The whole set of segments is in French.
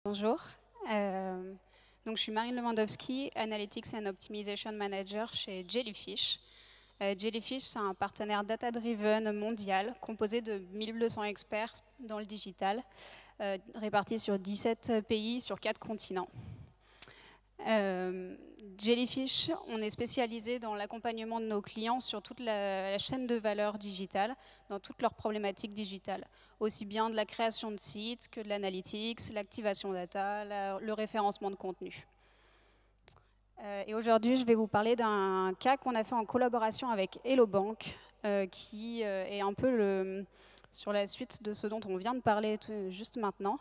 Bonjour. Donc je suis Marine Lewandowski, Analytics and Optimization Manager chez Jellyfish. Jellyfish, c'est un partenaire data-driven mondial composé de 1200 experts dans le digital, répartis sur 17 pays, sur 4 continents. Jellyfish, on est spécialisé dans l'accompagnement de nos clients sur toute la chaîne de valeur digitale, dans toutes leurs problématiques digitales, aussi bien de la création de sites que de l'analytics, l'activation data, le référencement de contenu. Et aujourd'hui, je vais vous parler d'un cas qu'on a fait en collaboration avec Hello Bank, qui est un peu sur la suite de ce dont on vient de parler juste maintenant.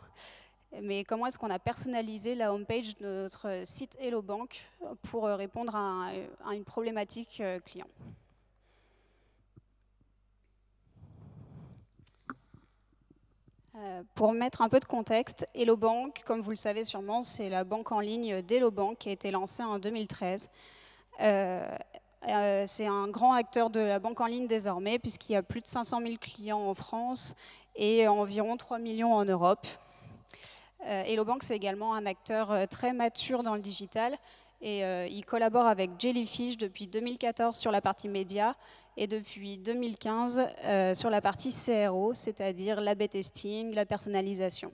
Mais comment est-ce qu'on a personnalisé la homepage de notre site Hello Bank pour répondre à une problématique client. Pour mettre un peu de contexte, Hello Bank, comme vous le savez sûrement, c'est la banque en ligne d'Hello Bank qui a été lancée en 2013. C'est un grand acteur de la banque en ligne désormais, puisqu'il y a plus de 500 000 clients en France et environ 3 millions en Europe. Hello Bank, c'est également un acteur très mature dans le digital et il collabore avec Jellyfish depuis 2014 sur la partie média et depuis 2015 sur la partie CRO, c'est-à-dire l'A/B testing, la personnalisation.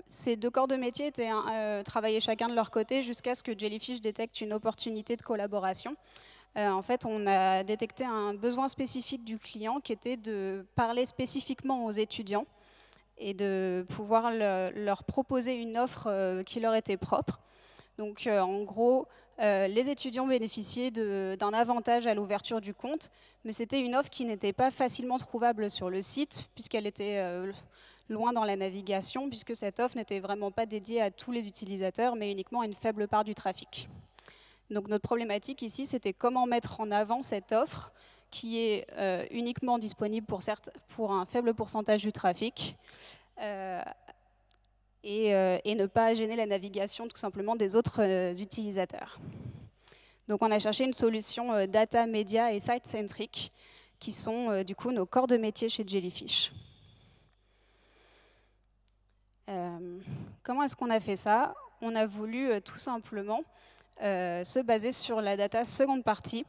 Ces deux corps de métier travaillaient chacun de leur côté jusqu'à ce que Jellyfish détecte une opportunité de collaboration. En fait, on a détecté un besoin spécifique du client qui était de parler spécifiquement aux étudiants et de pouvoir leur proposer une offre qui leur était propre. Donc, en gros, les étudiants bénéficiaient d'un avantage à l'ouverture du compte, mais c'était une offre qui n'était pas facilement trouvable sur le site, puisqu'elle était loin dans la navigation, puisque cette offre n'était vraiment pas dédiée à tous les utilisateurs, mais uniquement à une faible part du trafic. Donc notre problématique ici, c'était comment mettre en avant cette offre qui est uniquement disponible pour un faible pourcentage du trafic et ne pas gêner la navigation tout simplement des autres utilisateurs. Donc on a cherché une solution data, média et site-centric qui sont du coup nos corps de métier chez Jellyfish. Comment est-ce qu'on a fait ça? On a voulu tout simplement se baser sur la data seconde partie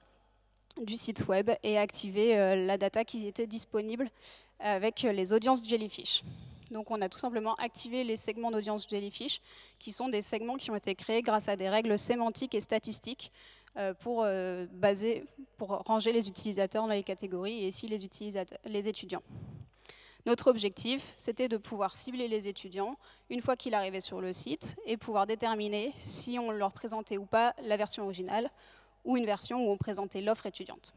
du site web et activer la data qui était disponible avec les audiences Jellyfish. Donc on a tout simplement activé les segments d'audience Jellyfish, qui sont des segments qui ont été créés grâce à des règles sémantiques et statistiques pour ranger les utilisateurs dans les catégories et ici les étudiants. Notre objectif, c'était de pouvoir cibler les étudiants une fois qu'ils arrivaient sur le site et pouvoir déterminer si on leur présentait ou pas la version originale ou une version où on présentait l'offre étudiante.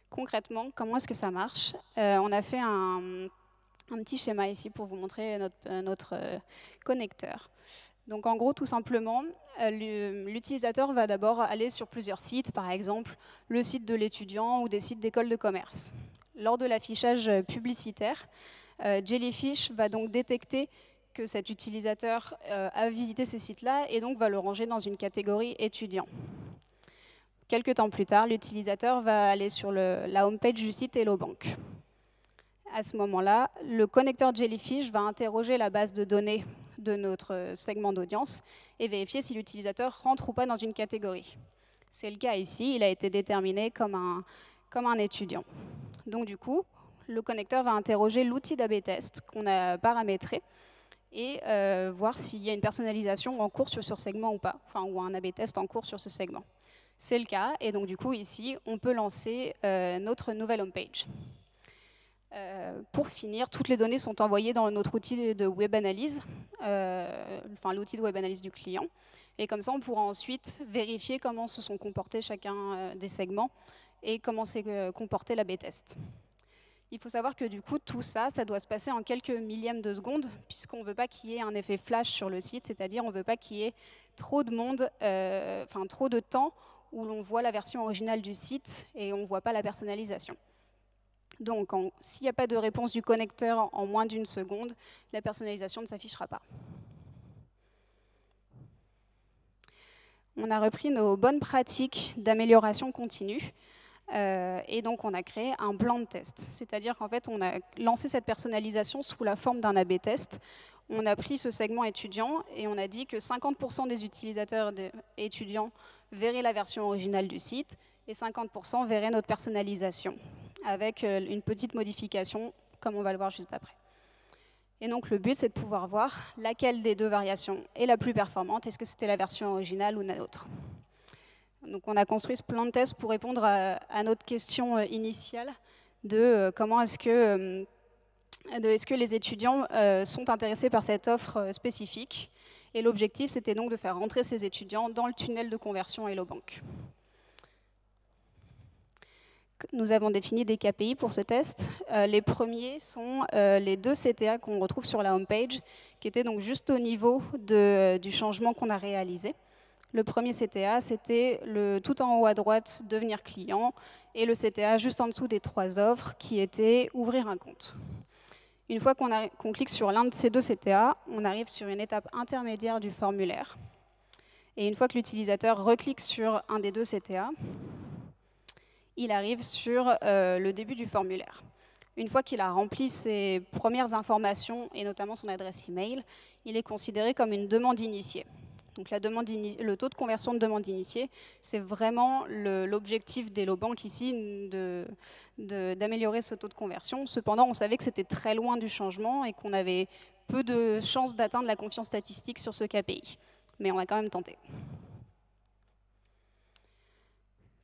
Concrètement, comment est-ce que ça marche? On a fait un petit schéma ici pour vous montrer notre connecteur. Donc en gros, tout simplement, l'utilisateur va d'abord aller sur plusieurs sites, par exemple le site de l'étudiant ou des sites d'école de commerce. Lors de l'affichage publicitaire, Jellyfish va donc détecter que cet utilisateur a visité ces sites-là et donc va le ranger dans une catégorie étudiant. Quelques temps plus tard, l'utilisateur va aller sur la homepage du site Hello Bank. À ce moment-là, le connecteur Jellyfish va interroger la base de données de notre segment d'audience et vérifier si l'utilisateur rentre ou pas dans une catégorie. C'est le cas ici, il a été déterminé comme un étudiant. Donc du coup, le connecteur va interroger l'outil d'A/B test qu'on a paramétré et voir s'il y a une personnalisation en cours sur ce segment ou pas, enfin, ou un A/B test en cours sur ce segment. C'est le cas, et donc du coup ici, on peut lancer notre nouvelle homepage. Pour finir, toutes les données sont envoyées dans notre outil de web analyse, enfin l'outil de web analyse du client. Et comme ça, on pourra ensuite vérifier comment se sont comportés chacun des segments et comment s'est comporté l'A/B test. Il faut savoir que du coup, tout ça, ça doit se passer en quelques millièmes de seconde, puisqu'on ne veut pas qu'il y ait un effet flash sur le site, c'est-à-dire on ne veut pas qu'il y ait trop de monde, trop de temps où l'on voit la version originale du site et on ne voit pas la personnalisation. Donc, s'il n'y a pas de réponse du connecteur en moins d'une seconde, la personnalisation ne s'affichera pas. On a repris nos bonnes pratiques d'amélioration continue et donc on a créé un plan de test. C'est-à-dire qu'en fait, on a lancé cette personnalisation sous la forme d'un A/B test. On a pris ce segment étudiant et on a dit que 50% des utilisateurs étudiants verraient la version originale du site et 50% verraient notre personnalisation, avec une petite modification, comme on va le voir juste après. Et donc le but, c'est de pouvoir voir laquelle des deux variations est la plus performante. Est-ce que c'était la version originale ou l'autre? Donc on a construit ce plan de test pour répondre à notre question initiale de comment est-ce que les étudiants sont intéressés par cette offre spécifique. Et l'objectif, c'était donc de faire rentrer ces étudiants dans le tunnel de conversion Hello Bank. Nous avons défini des KPI pour ce test. Les premiers sont les 2 CTA qu'on retrouve sur la homepage, qui étaient donc juste au niveau du changement qu'on a réalisé. Le premier CTA, c'était tout en haut à droite, devenir client, et le CTA juste en dessous des 3 offres, qui était ouvrir un compte. Une fois qu'on clique sur l'un de ces 2 CTA, on arrive sur une étape intermédiaire du formulaire. Et une fois que l'utilisateur reclique sur un des 2 CTA, il arrive sur le début du formulaire. Une fois qu'il a rempli ses premières informations, et notamment son adresse email, il est considéré comme une demande initiée. Donc le taux de conversion de demande initiée, c'est vraiment l'objectif d'Hello Bank ici, d'améliorer ce taux de conversion. Cependant, on savait que c'était très loin du changement et qu'on avait peu de chances d'atteindre la confiance statistique sur ce KPI. Mais on a quand même tenté.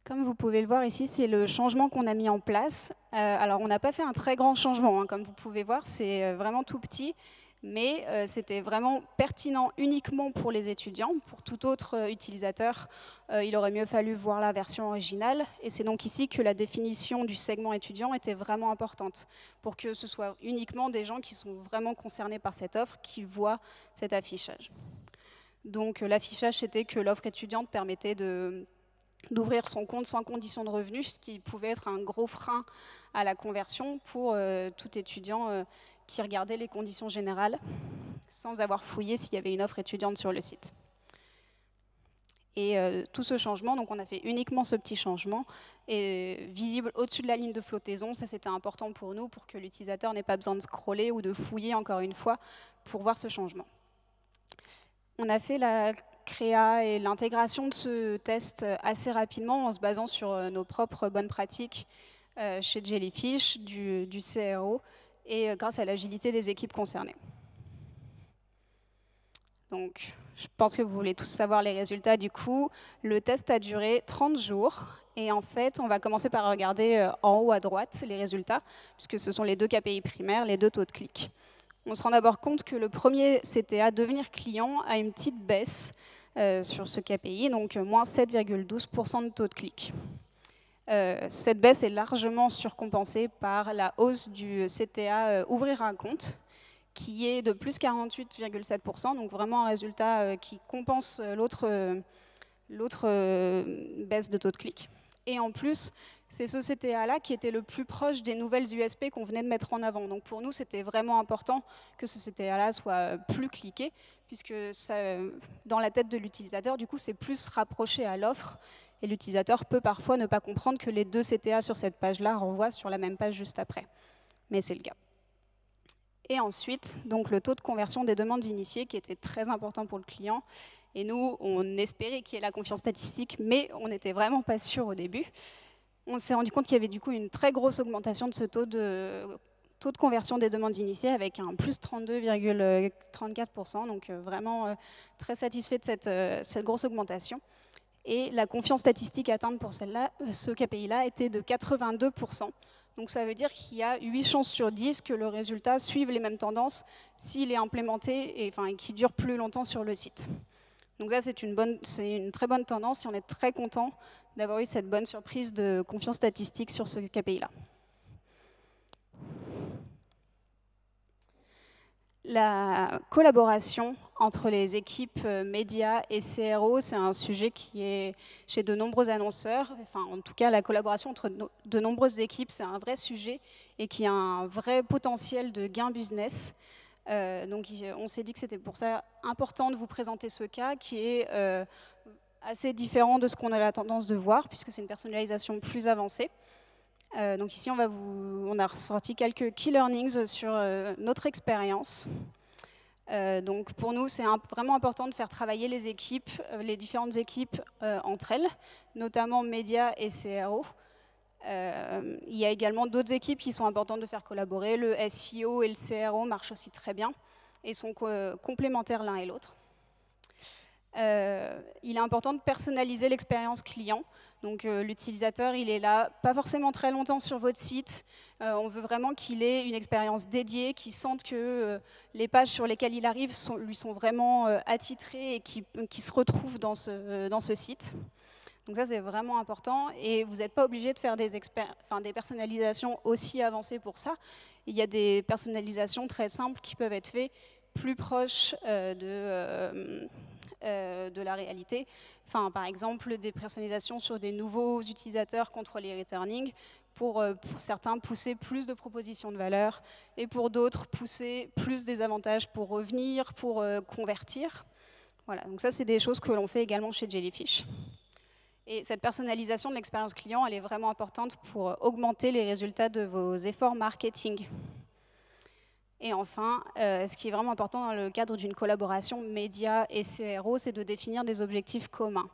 Comme vous pouvez le voir ici, c'est le changement qu'on a mis en place. Alors, on n'a pas fait un très grand changement, hein, comme vous pouvez voir, c'est vraiment tout petit, mais c'était vraiment pertinent uniquement pour les étudiants. Pour tout autre utilisateur, il aurait mieux fallu voir la version originale. Et c'est donc ici que la définition du segment étudiant était vraiment importante, pour que ce soit uniquement des gens qui sont vraiment concernés par cette offre qui voient cet affichage. Donc, l'affichage, c'était que l'offre étudiante permettait d'ouvrir son compte sans condition de revenu, ce qui pouvait être un gros frein à la conversion pour tout étudiant qui regardait les conditions générales sans avoir fouillé s'il y avait une offre étudiante sur le site. Et tout ce changement, donc on a fait uniquement ce petit changement, est visible au-dessus de la ligne de flottaison. Ça, c'était important pour nous, pour que l'utilisateur n'ait pas besoin de scroller ou de fouiller encore une fois pour voir ce changement. On a fait la créa et l'intégration de ce test assez rapidement en se basant sur nos propres bonnes pratiques chez Jellyfish, du CRO, et grâce à l'agilité des équipes concernées. Donc, je pense que vous voulez tous savoir les résultats du coup. Le test a duré 30 jours. Et en fait, on va commencer par regarder en haut à droite les résultats, puisque ce sont les 2 KPI primaires, les 2 taux de clic. On se rend d'abord compte que le premier CTA, devenir client, a une petite baisse sur ce KPI, donc moins 7,12% de taux de clic. Cette baisse est largement surcompensée par la hausse du CTA ouvrir un compte, qui est de plus 48,7%, donc vraiment un résultat qui compense l'autre baisse de taux de clic. Et en plus, c'est ce CTA-là qui était le plus proche des nouvelles USP qu'on venait de mettre en avant. Donc pour nous, c'était vraiment important que ce CTA-là soit plus cliqué, puisque ça, dans la tête de l'utilisateur, du coup, c'est plus rapproché à l'offre. Et l'utilisateur peut parfois ne pas comprendre que les 2 CTA sur cette page-là renvoient sur la même page juste après. Mais c'est le cas. Et ensuite, donc, le taux de conversion des demandes initiées, qui était très important pour le client. Et nous, on espérait qu'il y ait la confiance statistique, mais on n'était vraiment pas sûr au début. On s'est rendu compte qu'il y avait du coup une très grosse augmentation de ce taux de conversion des demandes initiées, avec un plus 32,34%. Donc vraiment très satisfait de cette grosse augmentation. Et la confiance statistique atteinte pour ce KPI-là était de 82%. Donc ça veut dire qu'il y a 8 chances sur 10 que le résultat suive les mêmes tendances s'il est implémenté et qu'il dure plus longtemps sur le site. Donc ça, c'est une très bonne tendance et on est très content d'avoir eu cette bonne surprise de confiance statistique sur ce KPI-là. La collaboration entre les équipes médias et CRO, c'est un sujet qui est chez de nombreux annonceurs. Enfin, en tout cas, la collaboration entre de nombreuses équipes, c'est un vrai sujet et qui a un vrai potentiel de gain business. Donc, on s'est dit que c'était pour ça important de vous présenter ce cas qui est assez différent de ce qu'on a la tendance de voir, puisque c'est une personnalisation plus avancée. Donc ici, on a ressorti quelques key learnings sur notre expérience. Donc pour nous, c'est vraiment important de faire travailler les équipes, les différentes équipes entre elles, notamment médias et CRO. Il y a également d'autres équipes qui sont importantes de faire collaborer. Le SEO et le CRO marchent aussi très bien et sont complémentaires l'un et l'autre. Il est important de personnaliser l'expérience client. Donc l'utilisateur, il est là, pas forcément très longtemps sur votre site. On veut vraiment qu'il ait une expérience dédiée, qu'il sente que les pages sur lesquelles il arrive lui sont vraiment attitrées et qu'il se retrouve dans ce site. Donc ça, c'est vraiment important. Et vous n'êtes pas obligé de faire des personnalisations aussi avancées pour ça. Il y a des personnalisations très simples qui peuvent être faites plus proches de la réalité. Enfin, par exemple, des personnalisations sur des nouveaux utilisateurs contre les returning, pour certains, pousser plus de propositions de valeur, et pour d'autres, pousser plus des avantages pour revenir, pour convertir. Voilà, donc ça, c'est des choses que l'on fait également chez Jellyfish. Et cette personnalisation de l'expérience client, elle est vraiment importante pour augmenter les résultats de vos efforts marketing. Et enfin, ce qui est vraiment important dans le cadre d'une collaboration média et CRO, c'est de définir des objectifs communs.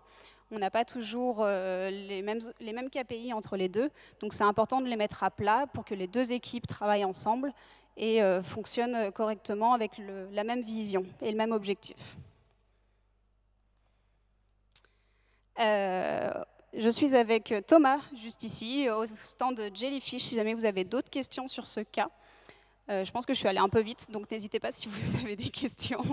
On n'a pas toujours les mêmes KPI entre les deux, donc c'est important de les mettre à plat pour que les deux équipes travaillent ensemble et fonctionnent correctement avec la même vision et le même objectif. Je suis avec Thomas, juste ici, au stand de Jellyfish, si jamais vous avez d'autres questions sur ce cas. Je pense que je suis allée un peu vite, donc n'hésitez pas si vous avez des questions.